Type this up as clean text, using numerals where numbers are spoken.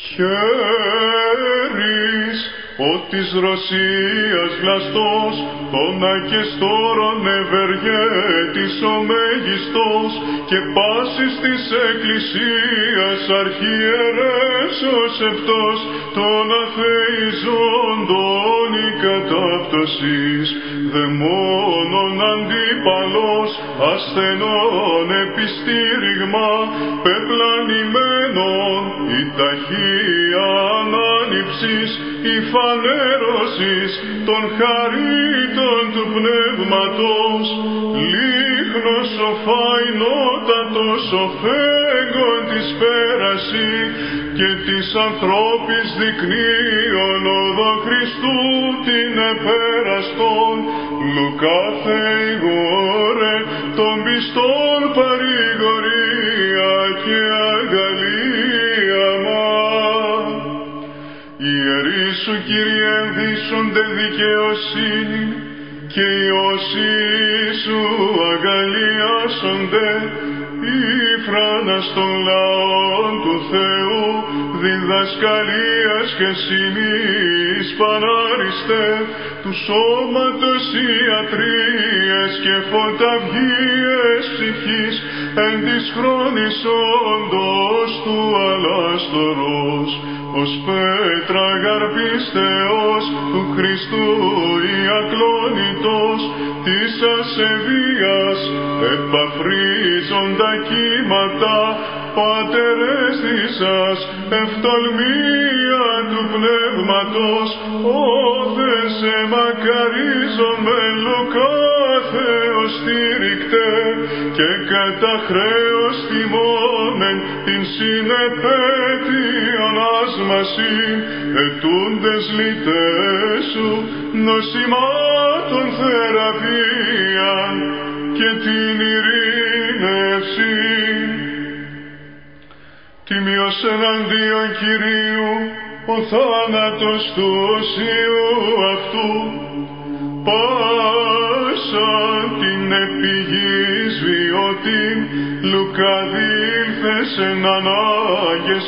Χέρις ο της Ρωσίας βλαστός, των ακεστόρων ευεργέτης ο μέγιστος, και πάσης της Εκκλησίας αρχιερεύς ο σεπτός, των αθεϊζόντων η κατάπτωσης, δαιμόνων αντίπαλος, ασθενών επιστήριγμα, πεπλανημένων η ταχεία ανάληψης, η φανέρωσης των χαρίτων του πνεύματος, λίχνος ο φαϊνότατος ο φέγγον της πέραση, και της ανθρώπης δεικνύων οδο Χριστού την επέραστον, Λουκά Θεηγόρε, των πιστών παρηγορία και αγαλία μας. Οι ιερείς σου, Κύριε, ενδύσσονται δικαιοσύνη, και οι όσοι σου αγαλιάσονται, η φράνας των λαών του Θεού, διδασκαλίας και σημείς πανάριστε, του σώματος ιατρίες και φωταυγίες ψυχής, εν της χρόνης όντως του αλάστορος, ως πέτρα γαρπής Θεός του Χριστού η ακλόνητος, της ασεβίας επαφρίζοντα κύματα, Πάτερες της σας, ευτολμία του πνεύματος, όθεσε μακαρίζομεν Λουκά Θεός στήρικτέ, και κατά χρέος τιμώμεν την συνεπέτειον άσμασιν, ετούντες λυτές σου νοσημάτων θεραπείαν και την ειρήνευση. Τιμιος εναντίον Κυρίου ο θάνατος του οσίου αυτού, πάσαν την επιγής βιωτήν, Λουκά διήλθες εν ανάγκες